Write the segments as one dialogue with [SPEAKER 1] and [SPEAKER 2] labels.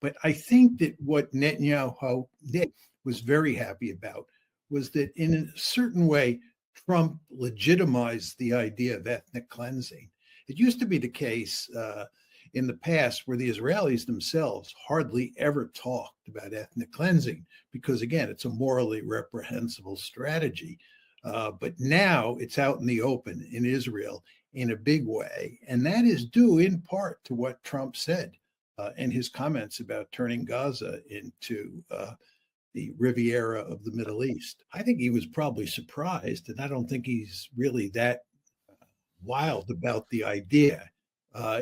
[SPEAKER 1] But I think that what Netanyahu did was very happy about was that in a certain way, Trump legitimized the idea of ethnic cleansing. It used to be the case in the past where the Israelis themselves hardly ever talked about ethnic cleansing because, again, it's a morally reprehensible strategy. But now it's out in the open in Israel in a big way. And that is due in part to what Trump said and his comments about turning Gaza into the Riviera of the Middle East. I think he was probably surprised, and I don't think he's really that wild about the idea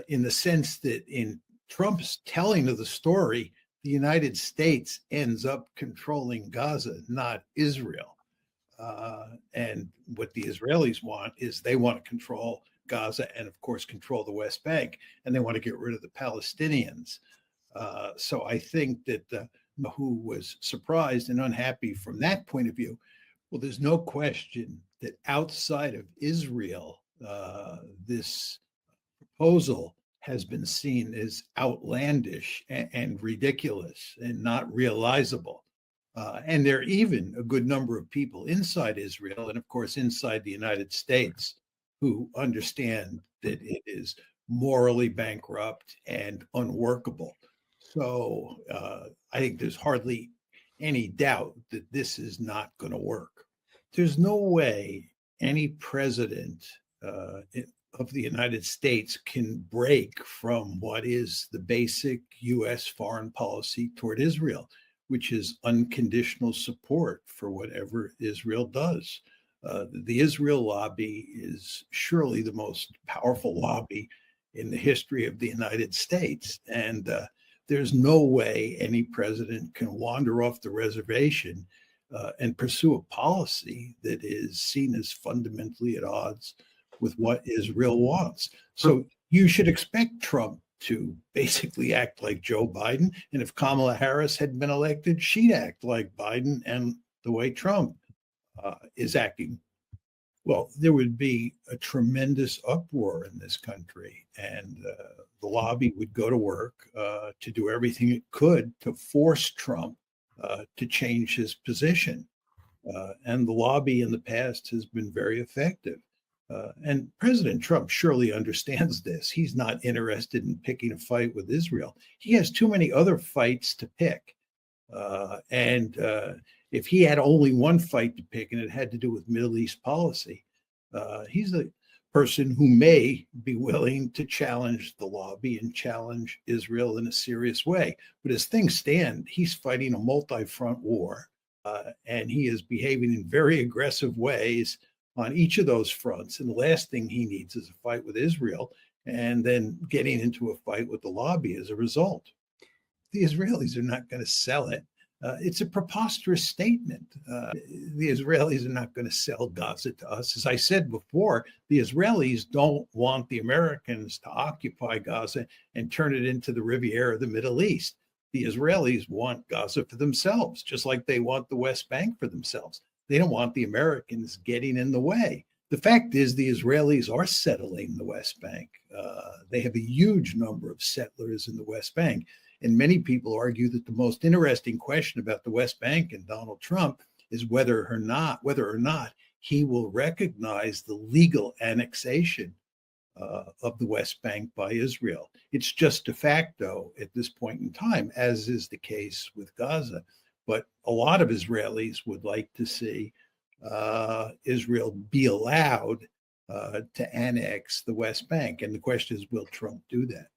[SPEAKER 1] in the sense that in Trump's telling of the story, the United States ends up controlling Gaza, not Israel. And what the Israelis want is they want to control Gaza and, of course, control the West Bank, and they want to get rid of the Palestinians. So I think that who was surprised and unhappy from that point of view. Well, there's no question that outside of Israel, this proposal has been seen as outlandish and ridiculous and not realizable. And there are even a good number of people inside Israel and, of course, inside the United States who understand that it is morally bankrupt and unworkable. So I think there's hardly any doubt that this is not going to work. There's no way any president of the United States can break from what is the basic U.S. foreign policy toward Israel, which is unconditional support for whatever Israel does. The Israel lobby is surely the most powerful lobby in the history of the United States. And there's no way any president can wander off the reservation and pursue a policy that is seen as fundamentally at odds with what Israel wants. So you should expect Trump to basically act like Joe Biden. And if Kamala Harris had been elected, she'd act like Biden and the way Trump is acting. Well, there would be a tremendous uproar in this country, and the lobby would go to work to do everything it could to force Trump to change his position. And the lobby in the past has been very effective. And President Trump surely understands this. He's not interested in picking a fight with Israel. He has too many other fights to pick. And if he had only one fight to pick and it had to do with Middle East policy, he's a person who may be willing to challenge the lobby and challenge Israel in a serious way. But as things stand, he's fighting a multi-front war, and he is behaving in very aggressive ways on each of those fronts. And the last thing he needs is a fight with Israel and then getting into a fight with the lobby as a result. The Israelis are not going to sell it. It's a preposterous statement. The Israelis are not going to sell Gaza to us. As I said before, the Israelis don't want the Americans to occupy Gaza and turn it into the Riviera of the Middle East. The Israelis want Gaza for themselves, just like they want the West Bank for themselves. They don't want the Americans getting in the way. The fact is the Israelis are settling the West Bank. They have a huge number of settlers in the West Bank. And many people argue that the most interesting question about the West Bank and Donald Trump is whether or not he will recognize the legal annexation of the West Bank by Israel. It's just de facto at this point in time, as is the case with Gaza. But a lot of Israelis would like to see Israel be allowed to annex the West Bank. And the question is, will Trump do that?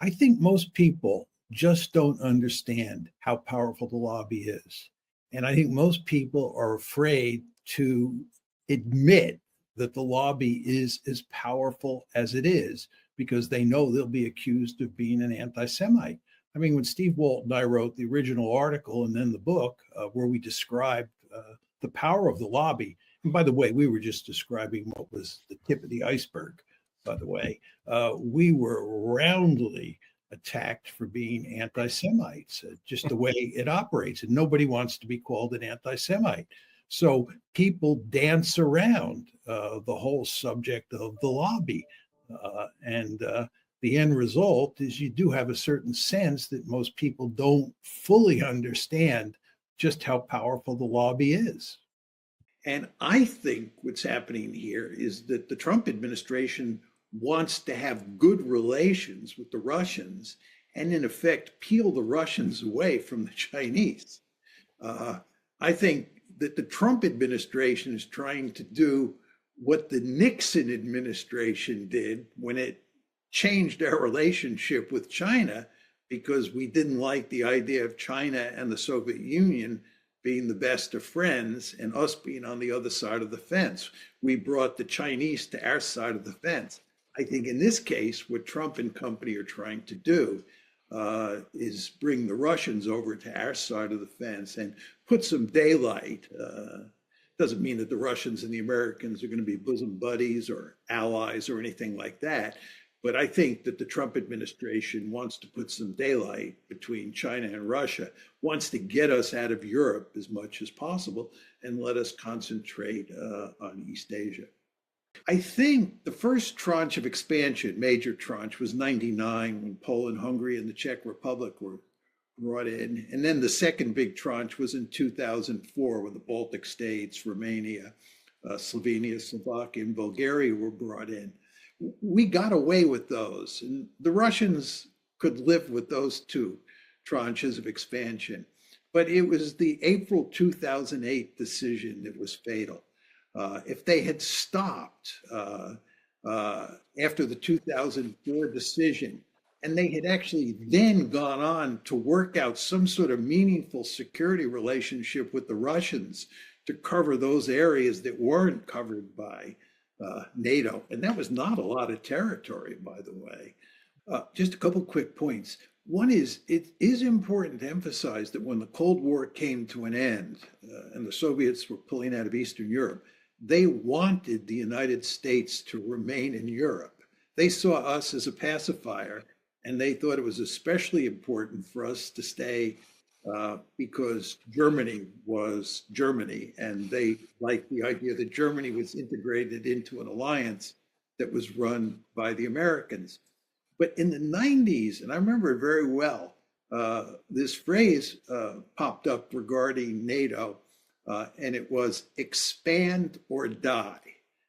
[SPEAKER 1] I think most people just don't understand how powerful the lobby is. And I think most people are afraid to admit that the lobby is as powerful as it is because they know they'll be accused of being an anti-Semite. I mean, when Steve Walt and I wrote the original article and then the book where we described the power of the lobby, and by the way, we were just describing what was the tip of the iceberg, by the way, we were roundly attacked for being anti-Semites, just the way it operates. And nobody wants to be called an anti-Semite. So people dance around the whole subject of the lobby. And the end result is you do have a certain sense that most people don't fully understand just how powerful the lobby is. And I think what's happening here is that the Trump administration wants to have good relations with the Russians and, in effect, peel the Russians away from the Chinese. I think that the Trump administration is trying to do what the Nixon administration did when it changed our relationship with China because we didn't like the idea of China and the Soviet Union being the best of friends and us being on the other side of the fence. We brought the Chinese to our side of the fence. I think in this case, what Trump and company are trying to do is bring the Russians over to our side of the fence and put some daylight. Doesn't mean that the Russians and the Americans are going to be bosom buddies or allies or anything like that. But I think that the Trump administration wants to put some daylight between China and Russia, wants to get us out of Europe as much as possible and let us concentrate on East Asia. I think the first tranche of expansion, major tranche, was 99 when Poland, Hungary, and the Czech Republic were brought in. And then the second big tranche was in 2004 when the Baltic states, Romania, Slovenia, Slovakia, and Bulgaria were brought in. We got away with those, and the Russians could live with those two tranches of expansion. But it was the April 2008 decision that was fatal. If they had stopped after the 2004 decision, and they had actually then gone on to work out some sort of meaningful security relationship with the Russians to cover those areas that weren't covered by NATO, and that was not a lot of territory, by the way. Just a couple quick points. One is, it is important to emphasize that when the Cold War came to an end and the Soviets were pulling out of Eastern Europe, they wanted the United States to remain in Europe. They saw us as a pacifier, and they thought it was especially important for us to stay because Germany was Germany, and they liked the idea that Germany was integrated into an alliance that was run by the Americans. But in the 90s, and I remember it very well, this phrase popped up regarding NATO, and it was expand or die.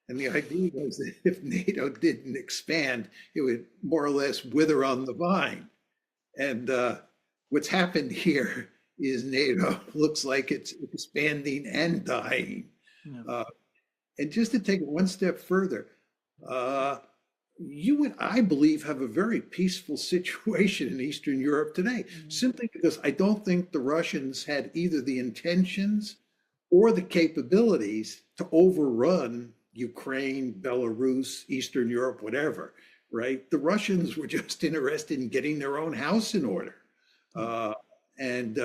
[SPEAKER 1] And the idea was that if NATO didn't expand, it would more or less wither on the vine. And what's happened here is NATO looks like it's expanding and dying. Yeah. And just to take it one step further, you and I believe have a very peaceful situation in Eastern Europe today, simply because I don't think the Russians had either the intentions or the capabilities to overrun Ukraine, Belarus, Eastern Europe, whatever, right? The Russians were just interested in getting their own house in order. And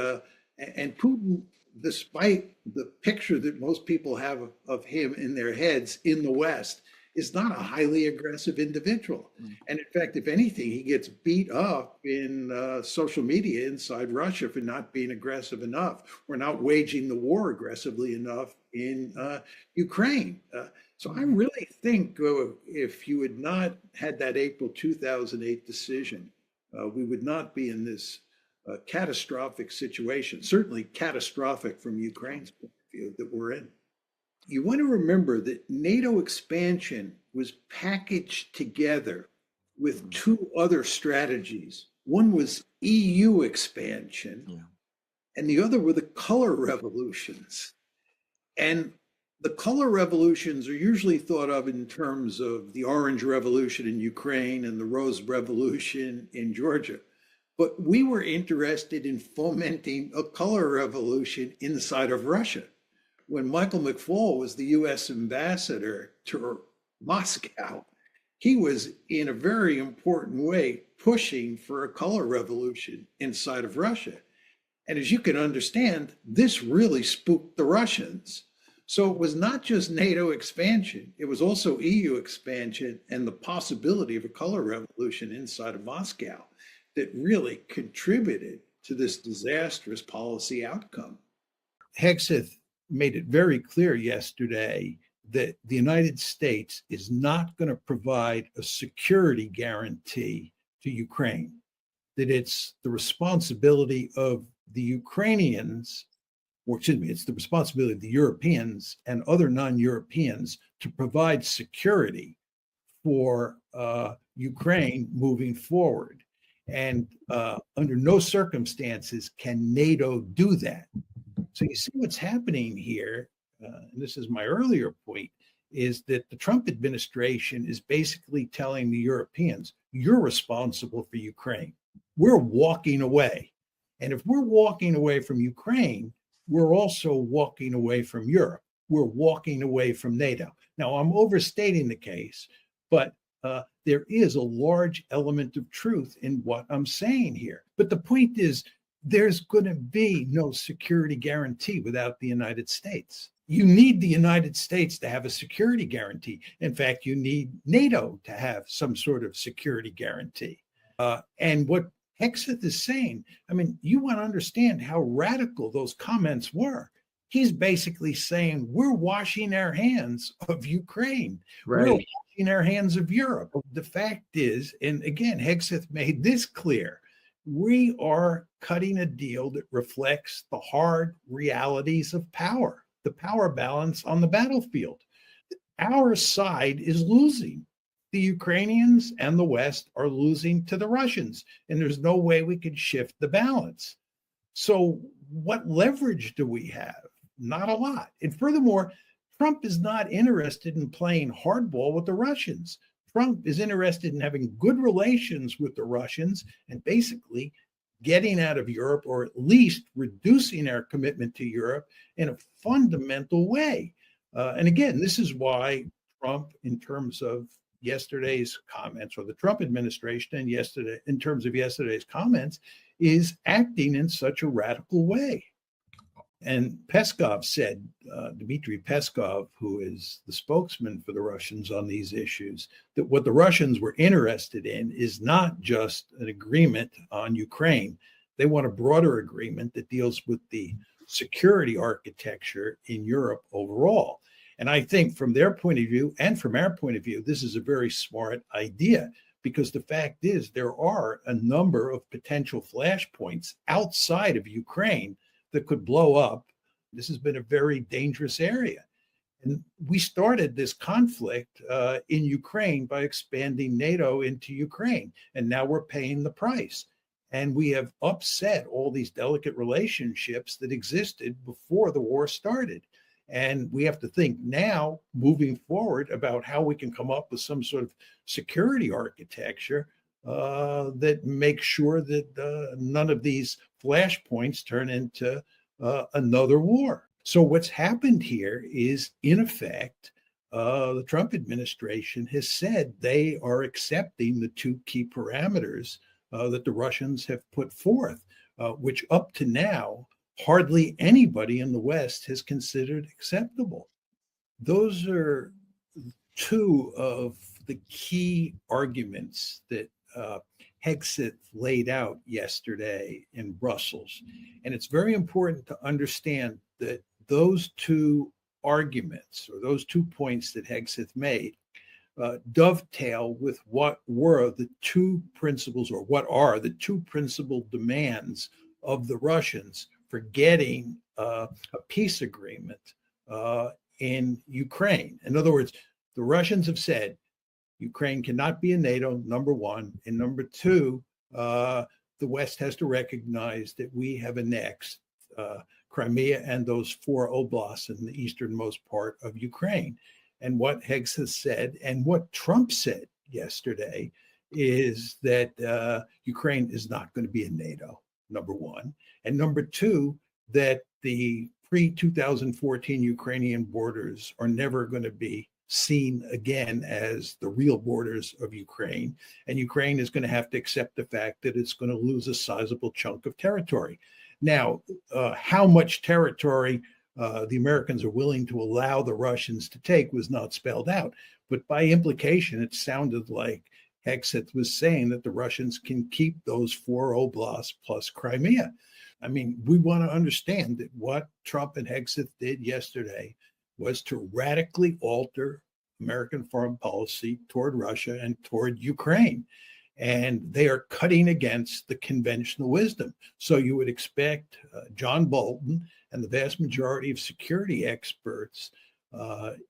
[SPEAKER 1] Putin, despite the picture that most people have of him in their heads in the West, is not a highly aggressive individual. And in fact, if anything, he gets beat up in social media inside Russia for not being aggressive enough or not waging the war aggressively enough in Ukraine. So I really think if you had not had that April 2008 decision, we would not be in this catastrophic situation, certainly catastrophic from Ukraine's point of view that we're in. You want to remember that NATO expansion was packaged together with two other strategies. One was EU expansion, and the other were the color revolutions. And the color revolutions are usually thought of in terms of the Orange Revolution in Ukraine and the Rose Revolution in Georgia. But we were interested in fomenting a color revolution inside of Russia. When Michael McFaul was the US ambassador to Moscow, he was in a very important way pushing for a color revolution inside of Russia. And as you can understand, this really spooked the Russians. So it was not just NATO expansion, it was also EU expansion and the possibility of a color revolution inside of Moscow that really contributed to this disastrous policy outcome. Hegseth made it very clear yesterday that the United States is not going to provide a security guarantee to Ukraine, that it's the responsibility of the Ukrainians, or excuse me, it's the responsibility of the Europeans and other non-Europeans to provide security for Ukraine moving forward. And under no circumstances can NATO do that. So you see what's happening here, and this is my earlier point, is that the Trump administration is basically telling the Europeans, you're responsible for Ukraine. We're walking away. And if we're walking away from Ukraine, we're also walking away from Europe. We're walking away from NATO. Now, I'm overstating the case, but there is a large element of truth in what I'm saying here. But the point is, there's going to be no security guarantee without the United States. You need the United States to have a security guarantee. In fact, you need NATO to have some sort of security guarantee. And what Hegseth is saying, I mean, you want to understand how radical those comments were. He's basically saying, we're washing our hands of Ukraine.
[SPEAKER 2] Right.
[SPEAKER 1] We're washing our hands of Europe. The fact is, and again, Hegseth made this clear, we are cutting a deal that reflects the hard realities of power, the power balance on the battlefield. Our side is losing. The Ukrainians and the West are losing to the Russians, and there's no way we can shift the balance. So what leverage do we have? Not a lot. And furthermore, Trump is not interested in playing hardball with the Russians. Trump is interested in having good relations with the Russians and basically getting out of Europe, or at least reducing our commitment to Europe in a fundamental way. And again, this is why Trump, in terms of yesterday's comments, or the Trump administration and yesterday, in terms of yesterday's comments, is acting in such a radical way. And Peskov said, Dmitry Peskov, who is the spokesman for the Russians on these issues, that what the Russians were interested in is not just an agreement on Ukraine. They want a broader agreement that deals with the security architecture in Europe overall. And I think from their point of view and from our point of view, this is a very smart idea, because the fact is there are a number of potential flashpoints outside of Ukraine that could blow up. This has been a very dangerous area. And we started this conflict in Ukraine by expanding NATO into Ukraine. And now we're paying the price. And we have upset all these delicate relationships that existed before the war started. And we have to think now, moving forward, about how we can come up with some sort of security architecture that makes sure that none of these flashpoints turn into another war. So what's happened here is, in effect, the Trump administration has said they are accepting the two key parameters that the Russians have put forth, which up to now, hardly anybody in the West has considered acceptable. Those are two of the key arguments that Hegseth laid out yesterday in Brussels. And it's very important to understand that those two arguments, or those 2 points that Hegseth made, dovetail with what were the two principles, or what are the two principal demands of the Russians for getting a peace agreement in Ukraine. In other words, the Russians have said Ukraine cannot be in NATO, number one. And number two, the West has to recognize that we have annexed Crimea and those 4 oblasts in the easternmost part of Ukraine. And what Hegseth said, and what Trump said yesterday, is that Ukraine is not going to be in NATO, number one. And number two, that the pre-2014 Ukrainian borders are never going to be seen again as the real borders of Ukraine. And Ukraine is going to have to accept the fact that it's going to lose a sizable chunk of territory. Now, how much territory the Americans are willing to allow the Russians to take was not spelled out. But by implication, it sounded like Hegseth was saying that the Russians can keep those 4 oblasts plus Crimea. I mean, we want to understand that what Trump and Hegseth did yesterday was to radically alter American foreign policy toward Russia and toward Ukraine. and they are cutting against the conventional wisdom. So you would expect John Bolton and the vast majority of security experts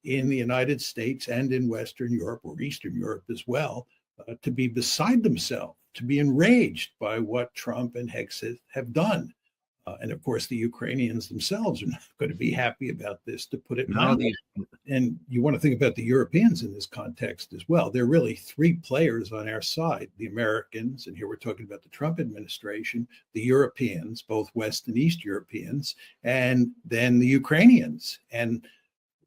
[SPEAKER 1] in the United States and in Western Europe or Eastern Europe as well to be beside themselves, to be enraged by what Trump and Hexit have done. And of course, the Ukrainians themselves are not going to be happy about this, to put it mildly. And you want to think about the Europeans in this context as well. There are really three players on our side: the Americans, and here we're talking about the Trump administration, the Europeans, both West and East Europeans, and then the Ukrainians. And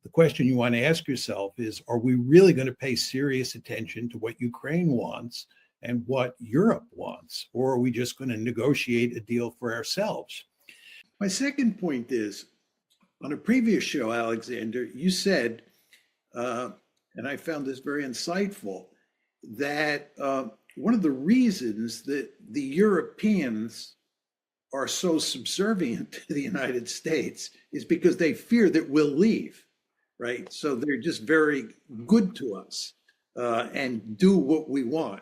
[SPEAKER 1] the question you want to ask yourself is, are we really going to pay serious attention to what Ukraine wants and what Europe wants? Or are we just going to negotiate a deal for ourselves? My second point is, on a previous show, Alexander, you said, and I found this very insightful, that one of the reasons that the Europeans are so subservient to the United States is because they fear that we'll leave, right? So they're just very good to us and do what we want.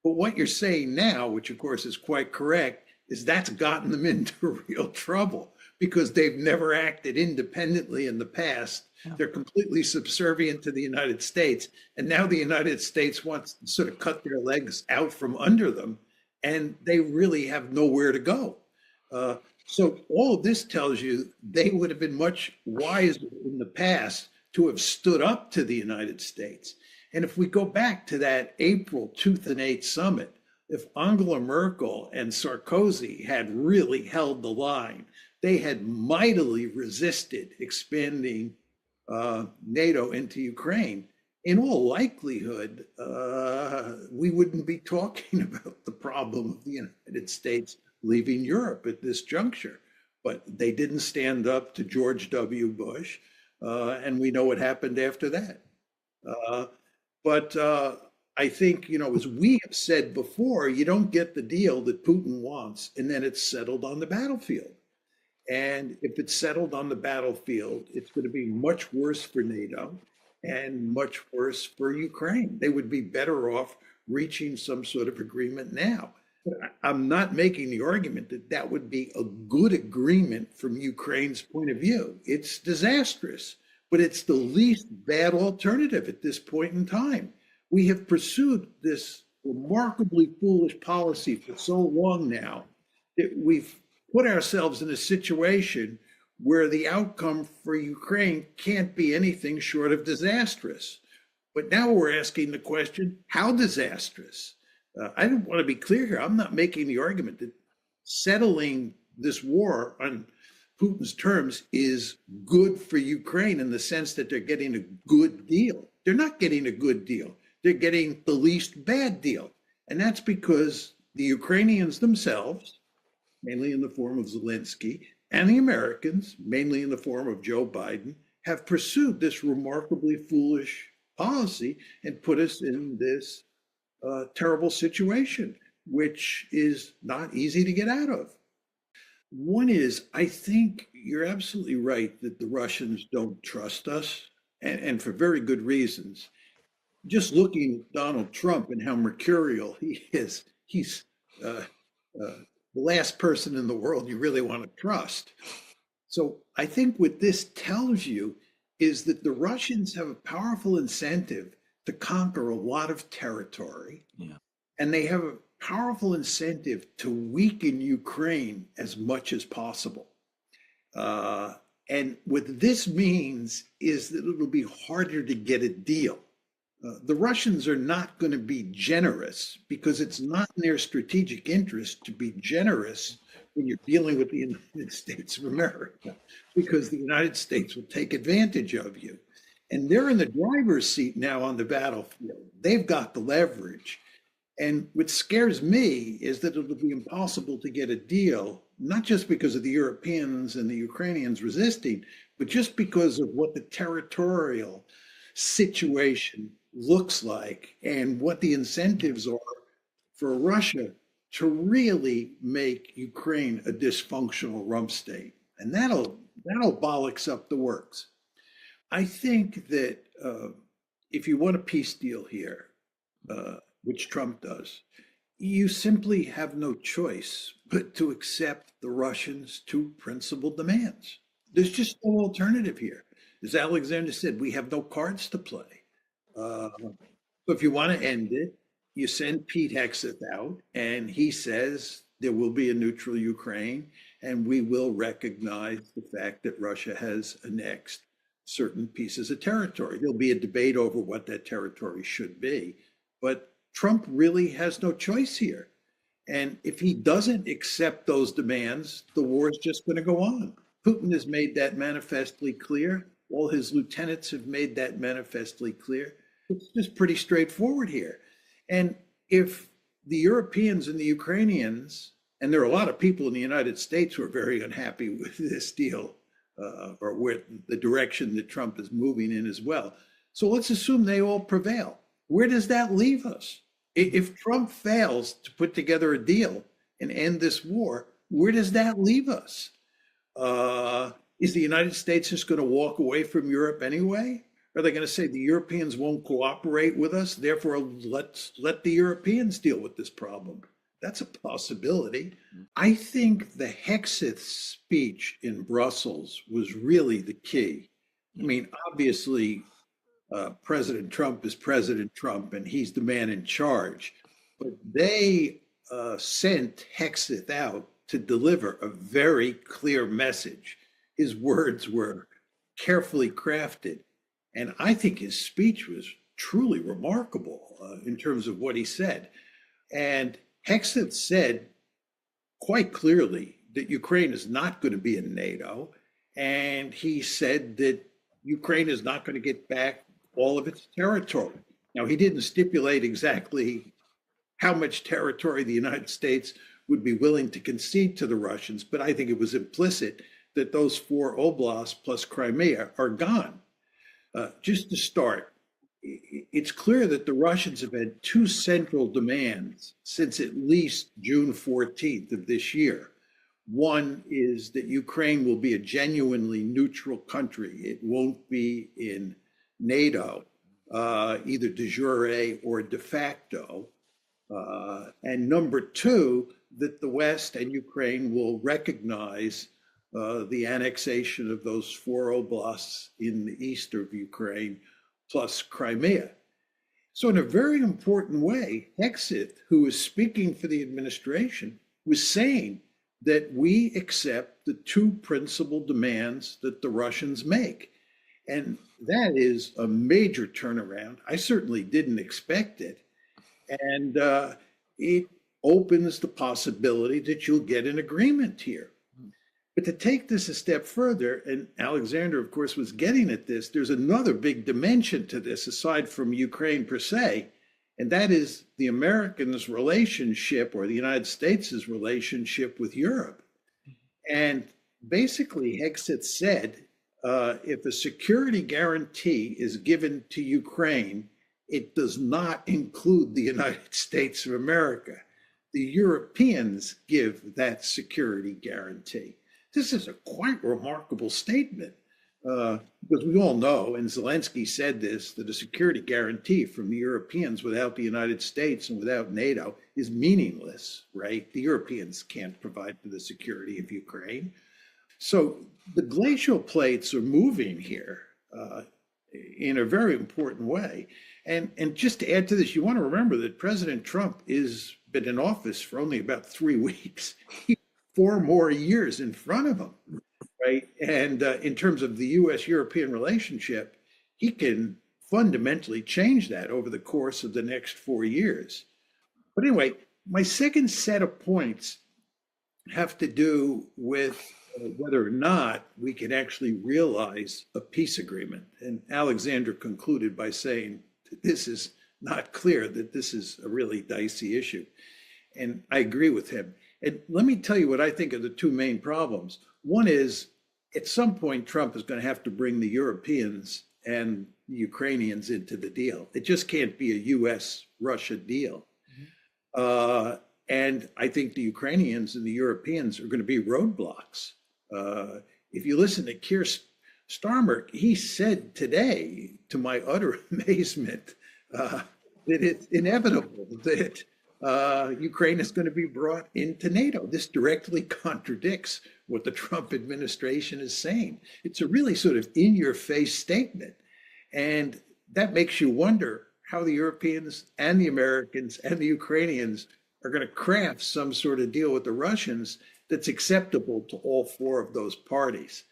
[SPEAKER 1] But what you're saying now, which of course is quite correct, is that's gotten them into real trouble because they've never acted independently in the past. Yeah. They're completely subservient to the United States. And now the United States wants to sort of cut their legs out from under them, and they really have nowhere to go. So all of this tells you they would have been much wiser in the past to have stood up to the United States. And if we go back to that April 2008 summit, if Angela Merkel and Sarkozy had really held the line, they had mightily resisted expanding NATO into Ukraine, in all likelihood, we wouldn't be talking about the problem of the United States leaving Europe at this juncture. But they didn't stand up to George W. Bush, and we know what happened after that. But I think, as we have said before, you don't get the deal that Putin wants, and then it's settled on the battlefield. And if it's settled on the battlefield, it's going to be much worse for NATO and much worse for Ukraine. They would be better off reaching some sort of agreement now. I'm not making the argument that that would be a good agreement from Ukraine's point of view. It's disastrous, but it's the least bad alternative at this point in time. We have pursued this remarkably foolish policy for so long now that we've put ourselves in a situation where the outcome for Ukraine can't be anything short of disastrous. But now we're asking the question, how disastrous? I don't want to be clear here. I'm not making the argument that settling this war on Putin's terms is good for Ukraine in the sense that they're getting a good deal. They're not getting a good deal. They're getting the least bad deal. And that's because the Ukrainians themselves, mainly in the form of Zelensky, and the Americans, mainly in the form of Joe Biden, have pursued this remarkably foolish policy and put us in this terrible situation, which is not easy to get out of. One is, I think you're absolutely right that the Russians don't trust us, and for very good reasons. Just looking at Donald Trump and how mercurial he is, he's the last person in the world you really want to trust. So I think what this tells you is that the Russians have a powerful incentive to conquer a lot of territory. Yeah. And they have a powerful incentive to weaken Ukraine as much as possible. And what this means is that it'll be harder to get a deal. The Russians are not going to be generous because it's not in their strategic interest to be generous when you're dealing with the United States of America, because the United States will take advantage of you. And they're in the driver's seat now on the battlefield. They've got the leverage. And what scares me is that it'll be impossible to get a deal, not just because of the Europeans and the Ukrainians resisting, but just because of what the territorial situation looks like and what the incentives are for Russia to really make Ukraine a dysfunctional rump state. And that'll bollocks up the works. I think that if you want a peace deal here, which Trump does, You simply have no choice but to accept the Russians' two principal demands. There's just no alternative here. As Alexander said, we have no cards to play. Uh, so if you want to end it, you send Pete Hegseth out, and he says there will be a neutral Ukraine, and we will recognize the fact that Russia has annexed certain pieces of territory. There'll be a debate over what that territory should be, but Trump really has no choice here. And if he doesn't accept those demands, the war is just going to go on. Putin has made that manifestly clear. All his lieutenants have made that manifestly clear. It's just pretty straightforward here. And if the Europeans and the Ukrainians, and there are a lot of people in the United States who are very unhappy with this deal, or with the direction that Trump is moving in as well. So let's assume they all prevail. Where does that leave us? If Trump fails to put together a deal and end this war, where does that leave us? Is the United States just going to walk away from Europe anyway? Are they going to say the Europeans won't cooperate with us, therefore let's let the Europeans deal with this problem? That's a possibility. I think the Hegseth speech in Brussels was really the key. I mean, obviously, President Trump is President Trump, and he's the man in charge. But they sent Hegseth out to deliver a very clear message. His words were carefully crafted. And I think his speech was truly remarkable in terms of what he said. And Hegseth said quite clearly that Ukraine is not going to be in NATO. And he said that Ukraine is not going to get back all of its territory. Now, he didn't stipulate exactly how much territory the United States would be willing to concede to the Russians, but I think it was implicit that those 4 oblasts plus Crimea are gone. Just to start, it's clear that the Russians have had 2 central demands since at least June 14th of this year. One is that Ukraine will be a genuinely neutral country. It won't be in NATO, either de jure or de facto. And number 2, that the West and Ukraine will recognize the annexation of those 4 oblasts in the east of Ukraine, plus Crimea. So in a very important way, Hegseth, who was speaking for the administration, was saying that we accept the 2 principal demands that the Russians make. And that is a major turnaround. I certainly didn't expect it. And it opens the possibility that you'll get an agreement here. But to take this a step further, and Alexander, of course, was getting at this, there's another big dimension to this aside from Ukraine per se, and that is the Americans' relationship, or the United States' relationship with Europe. And basically, Hegseth said, if a security guarantee is given to Ukraine, it does not include the United States of America. The Europeans give that security guarantee. This is a quite remarkable statement, because we all know, and Zelensky said this, that a security guarantee from the Europeans without the United States and without NATO is meaningless, right? The Europeans can't provide for the security of Ukraine. So the glacial plates are moving here in a very important way. And just to add to this, you want to remember that President Trump has been in office for only about 3 weeks. 4 more years in front of him, right? And in terms of the U.S.-European relationship, he can fundamentally change that over the course of the next 4 years. But anyway, my second set of points have to do with whether or not we can actually realize a peace agreement. And Alexander concluded by saying that this is not clear, that this is a really dicey issue. And I agree with him. And let me tell you what I think are the 2 main problems. One is, at some point, Trump is going to have to bring the Europeans and the Ukrainians into the deal. It just can't be a US-Russia deal. And I think the Ukrainians and the Europeans are going to be roadblocks. If you listen to Keir Starmer, he said today, to my utter amazement, that it's inevitable that Ukraine is going to be brought into NATO. This directly contradicts what the Trump administration is saying. It's a really sort of in your face statement. And that makes you wonder how the Europeans and the Americans and the Ukrainians are going to craft some sort of deal with the Russians that's acceptable to all four of those parties.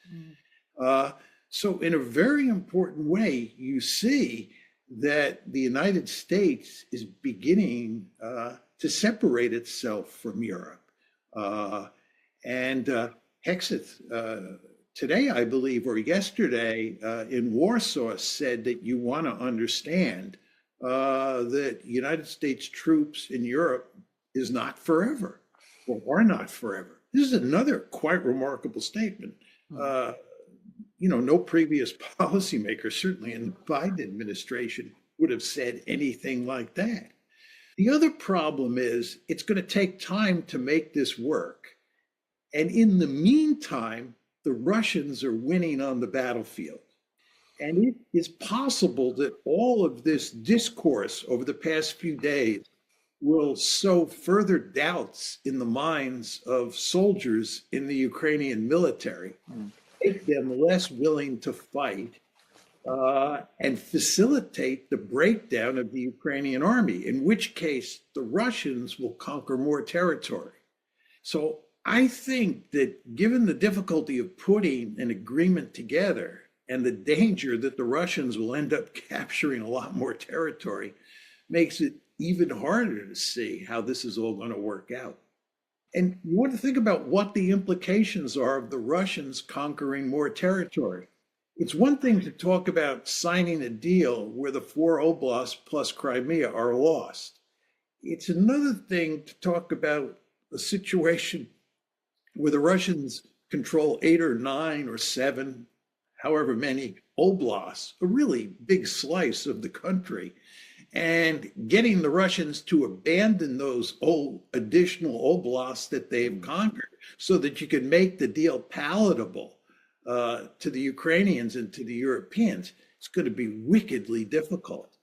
[SPEAKER 1] So, in a very important way, you see that the United States is beginning to separate itself from Europe. And Hexeth, today, I believe, or yesterday in Warsaw, said that you want to understand that United States troops in Europe is not forever, or are not forever. This is another quite remarkable statement. No previous policymaker, certainly in the Biden administration, would have said anything like that. The other problem is it's going to take time to make this work. And in the meantime, the Russians are winning on the battlefield. And it is possible that all of this discourse over the past few days will sow further doubts in the minds of soldiers in the Ukrainian military, make them less willing to fight, and facilitate the breakdown of the Ukrainian army, in which case the Russians will conquer more territory. So I think that given the difficulty of putting an agreement together and the danger that the Russians will end up capturing a lot more territory, makes it even harder to see how this is all going to work out. And you want to think about what the implications are of the Russians conquering more territory. It's one thing to talk about signing a deal where the 4 oblasts plus Crimea are lost. It's another thing to talk about a situation where the Russians control 8 or 9 or 7, however many oblasts, a really big slice of the country, and getting the Russians to abandon those additional oblasts that they've conquered so that you can make the deal palatable to the Ukrainians and to the Europeans. It's going to be wickedly difficult.